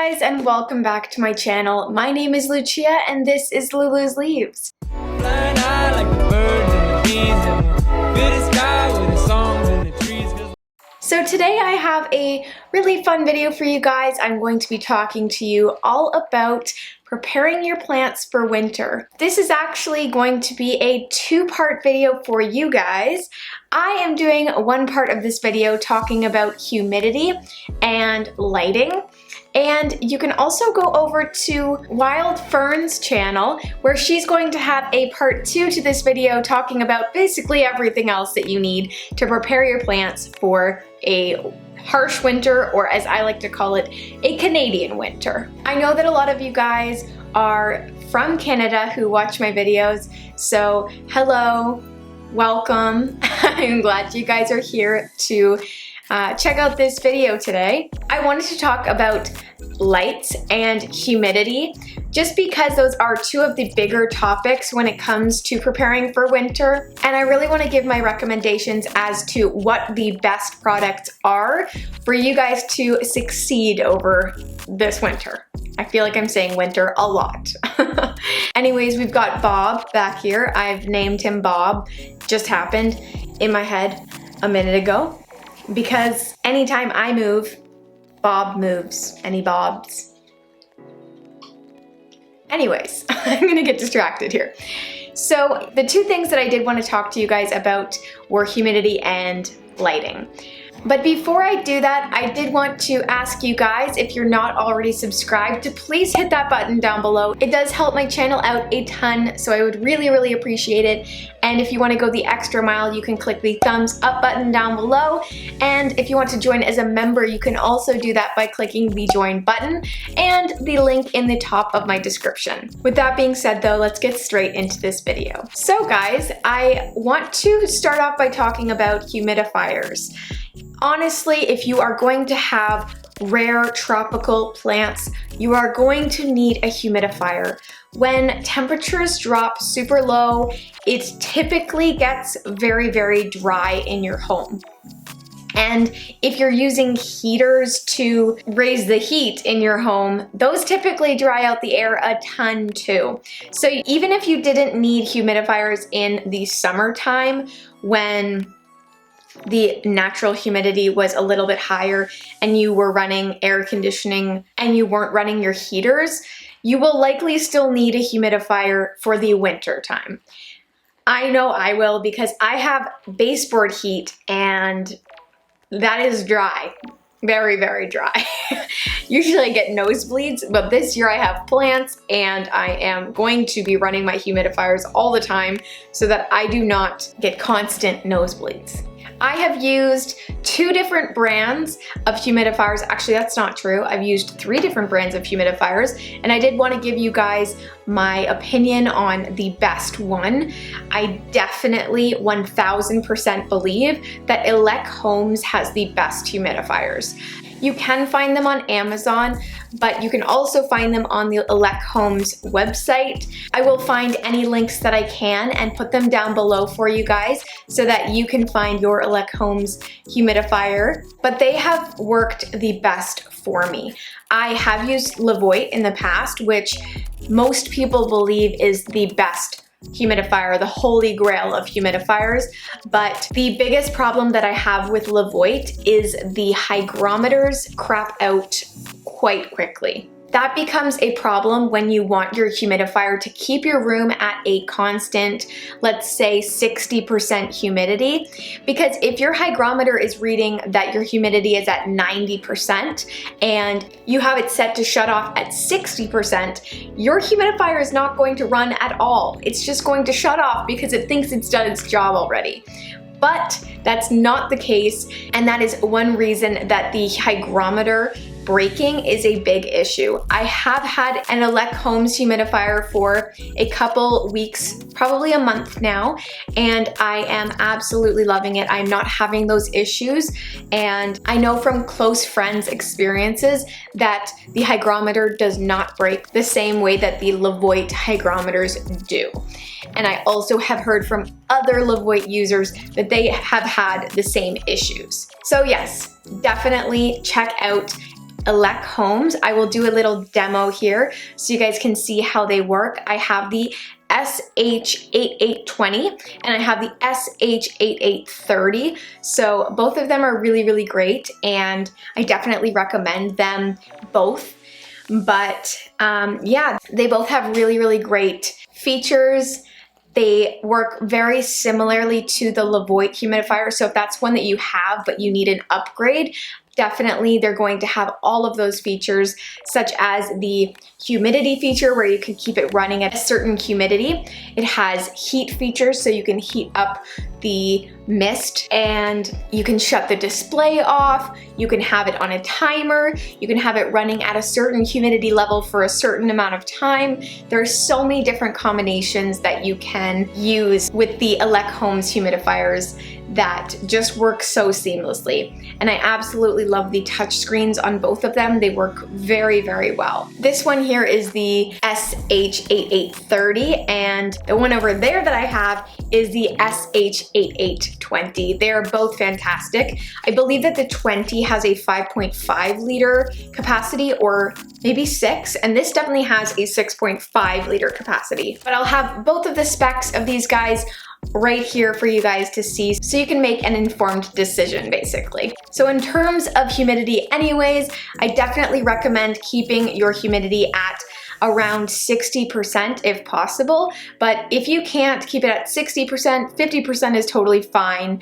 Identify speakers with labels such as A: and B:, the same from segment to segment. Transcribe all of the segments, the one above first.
A: guys, and welcome back to my channel. My name is Lucia and this is Lulu's Leaves.
B: Flying high like the birds and the bees and fill the sky with the songs and the trees.
A: So today I have a really fun video for you guys. I'm going to be talking to you all about preparing your plants for winter. This is actually going to be a two-part video for you guys. I am doing one part of this video talking about humidity and lighting. And you can also go over to Wild Fern's channel where she's going to have a part 2 to this video talking about basically everything else that you need to prepare your plants for a harsh winter, or as I like to call it, a Canadian winter. I know that a lot of you guys are from Canada who watch my videos, so hello, welcome. I'm glad you guys are here to check out this video today. I wanted to talk about lights and humidity just because those are two of the bigger topics when it comes to preparing for winter, and I really want to give my recommendations as to what the best products are for you guys to succeed over this winter. I feel like I'm saying winter a lot. Anyways, we've got Bob back here. I've named him Bob. Just happened in my head a minute ago. Because anytime I move, Bob moves, and he bobs. Anyways, I'm gonna get distracted here. So the two things that I did want to talk to you guys about were humidity and lighting. But before I do that, I did want to ask you guys, if you're not already subscribed, to please hit that button down below. It does help my channel out a ton, so I would really appreciate it. And if you want to go the extra mile, you can click the thumbs up button down below. And if you want to join as a member, you can also do that by clicking the join button and the link in the top of my description. With that being said though, let's get straight into this video. So guys, I want to start off by talking about humidifiers. Honestly, if you are going to have rare tropical plants, you are going to need a humidifier. When temperatures drop super low, it typically gets very dry in your home. And if you're using heaters to raise the heat in your home, those typically dry out the air a ton too. So even if you didn't need humidifiers in the summertime when the natural humidity was a little bit higher and you were running air conditioning and you weren't running your heaters, you will likely still need a humidifier for the winter time. I know I will, because I have baseboard heat and that is dry. Very dry. Usually I get nosebleeds, but this year I have plants and I am going to be running my humidifiers all the time so that I do not get constant nosebleeds. I have used 2 different brands of humidifiers. Actually, that's not true. I've used 3 different brands of humidifiers, and I did want to give you guys my opinion on the best one. I definitely 1000% believe that ELECHOMES has the best humidifiers. You can find them on Amazon, but you can also find them on the ELECHOMES website. I will find any links that I can and put them down below for you guys so that you can find your ELECHOMES humidifier, but they have worked the best for me. I have used Levoit in the past, which most people believe is the best humidifier, the holy grail of humidifiers, but the biggest problem that I have with Levoit is the hygrometers crap out quite quickly. That becomes a problem when you want your humidifier to keep your room at a constant, let's say 60% humidity, because if your hygrometer is reading that your humidity is at 90% and you have it set to shut off at 60%, your humidifier is not going to run at all. It's just going to shut off because it thinks it's done its job already. But that's not the case, and that is one reason that the hygrometer breaking is a big issue. I have had an ELECHOMES humidifier for a couple weeks, probably a month now, and I am absolutely loving it. I'm not having those issues, and I know from close friends' experiences that the hygrometer does not break the same way that the Levoit hygrometers do. And I also have heard from other Levoit users that they have had the same issues. So yes, definitely check out ELECHOMES. I will do a little demo here so you guys can see how they work. I have the SH8820 and I have the SH8830. So both of them are really, really great and I definitely recommend them both. But yeah, they both have really, really great features. They work very similarly to the LIGHTS humidifier. So if that's one that you have but you need an upgrade, definitely they're going to have all of those features, such as the humidity feature where you can keep it running at a certain humidity. It has heat features, so you can heat up the mist and you can shut the display off. You can have it on a timer. You can have it running at a certain humidity level for a certain amount of time. There are so many different combinations that you can use with the ELECHOMES humidifiers that just work so seamlessly. And I absolutely love the touch screens on both of them. They work very, very well. This one here is the SH8830 and the one over there that I have is the SH8820. They are both fantastic. I believe that the 20 has a 5.5 liter capacity or maybe 6, and this definitely has a 6.5 liter capacity. But I'll have both of the specs of these guys right here for you guys to see so you can make an informed decision basically. So in terms of humidity anyways, I definitely recommend keeping your humidity at around 60% if possible, but if you can't keep it at 60%, 50% is totally fine.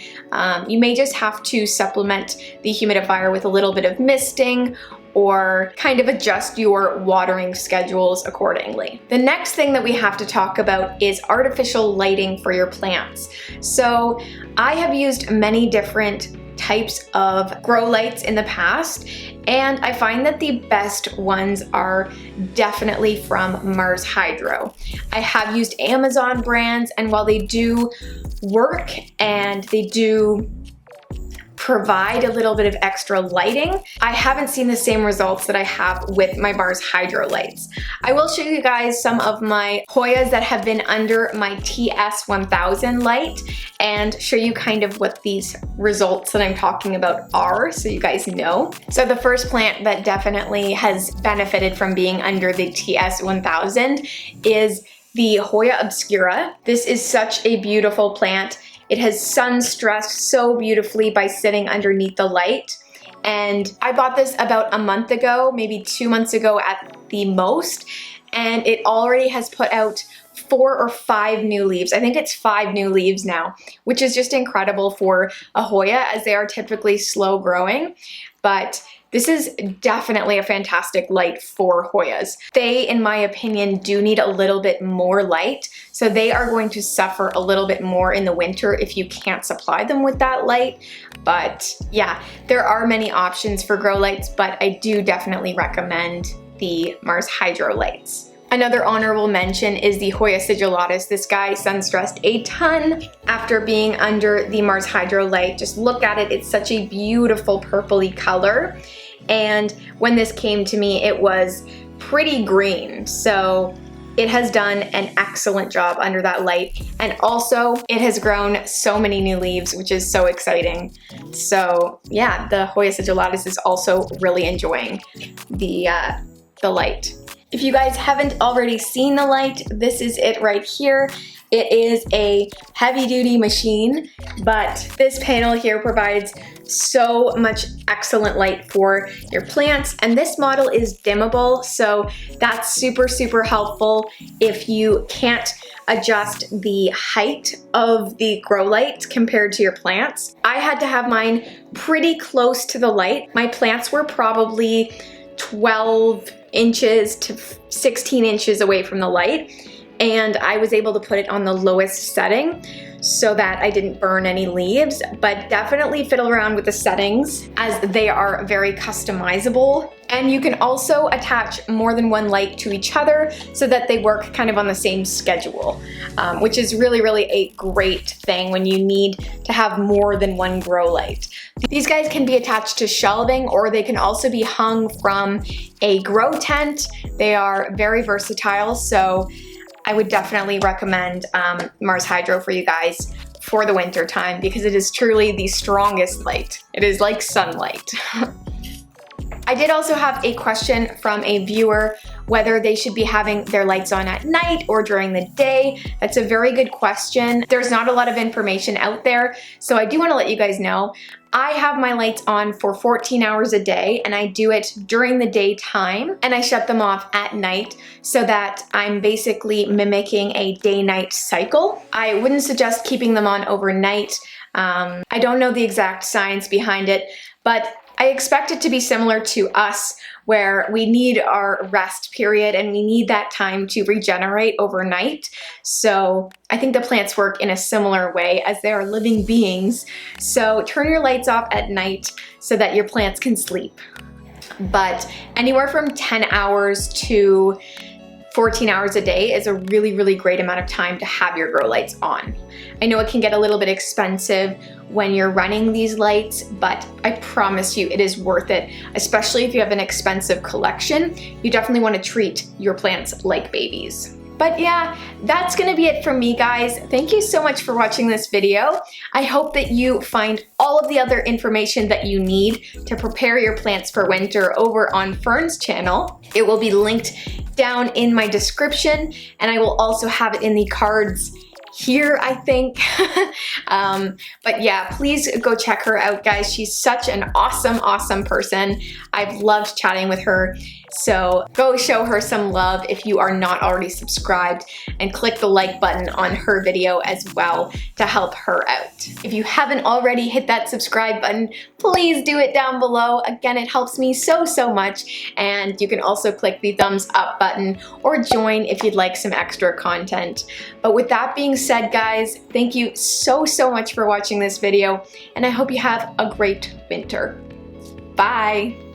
A: You may just have to supplement the humidifier with a little bit of misting or kind of adjust your watering schedules accordingly. The next thing that we have to talk about is artificial lighting for your plants. So I have used many different types of grow lights in the past, and I find that the best ones are definitely from Mars Hydro. I have used Amazon brands, and while they do work and they do provide a little bit of extra lighting, I haven't seen the same results that I have with my Mars Hydro lights. I will show you guys some of my Hoyas that have been under my TS1000 light and show you kind of what these results that I'm talking about are so you guys know. So the first plant that definitely has benefited from being under the TS1000 is the Hoya Obscura. This is such a beautiful plant. It has sun stressed so beautifully by sitting underneath the light. And I bought this about a month ago, maybe 2 months ago at the most, and it already has put out 4 or 5 new leaves. I think it's 5 new leaves now, which is just incredible for a Hoya as they are typically slow growing. But this is definitely a fantastic light for Hoyas. They, in my opinion, do need a little bit more light, so they are going to suffer a little bit more in the winter if you can't supply them with that light. But yeah, there are many options for grow lights, but I do definitely recommend the Mars Hydro lights. Another honorable mention is the Hoya Sigillatus. This guy sun-stressed a ton after being under the Mars Hydro light. Just look at it, it's such a beautiful purpley color. And when this came to me, it was pretty green. So it has done an excellent job under that light. And also it has grown so many new leaves, which is so exciting. So yeah, the Hoya Sigillatus is also really enjoying the light. If you guys haven't already seen the light, this is it right here. It is a heavy-duty machine, but this panel here provides so much excellent light for your plants, and this model is dimmable, so that's super, super helpful if you can't adjust the height of the grow light compared to your plants. I had to have mine pretty close to the light. My plants were probably 12 inches to 16 inches away from the light, and I was able to put it on the lowest setting so that I didn't burn any leaves, but definitely fiddle around with the settings as they are very customizable. And you can also attach more than one light to each other so that they work kind of on the same schedule, which is really, really a great thing when you need to have more than one grow light. These guys can be attached to shelving, or they can also be hung from a grow tent. They are very versatile, so I would definitely recommend Mars Hydro for you guys for the winter time because it is truly the strongest light. It is like sunlight. I did also have a question from a viewer whether they should be having their lights on at night or during the day. That's a very good question. There's not a lot of information out there, so I do want to let you guys know. I have my lights on for 14 hours a day, and I do it during the daytime, and I shut them off at night so that I'm basically mimicking a day-night cycle. I wouldn't suggest keeping them on overnight. I don't know the exact science behind it, but I expect it to be similar to us, where we need our rest period and we need that time to regenerate overnight. So I think the plants work in a similar way, as they are living beings. So turn your lights off at night so that your plants can sleep. But anywhere from 10 hours to 14 hours a day is a really, really great amount of time to have your grow lights on. I know it can get a little bit expensive when you're running these lights, but I promise you it is worth it, especially if you have an expensive collection. You definitely want to treat your plants like babies. But yeah, that's gonna be it from me, guys. Thank you so much for watching this video. I hope that you find all of the other information that you need to prepare your plants for winter over on Fern's channel. It will be linked down in my description, and I will also have it in the cards here, I think. But yeah, please go check her out, guys. She's such an awesome person. I've loved chatting with her. So go show her some love if you are not already subscribed, and click the like button on her video as well to help her out. If you haven't already hit that subscribe button, please do it down below. Again, it helps me so much. And you can also click the thumbs up button or join if you'd like some extra content. But with that being said, guys, thank you so much for watching this video, and I hope you have a great winter. Bye.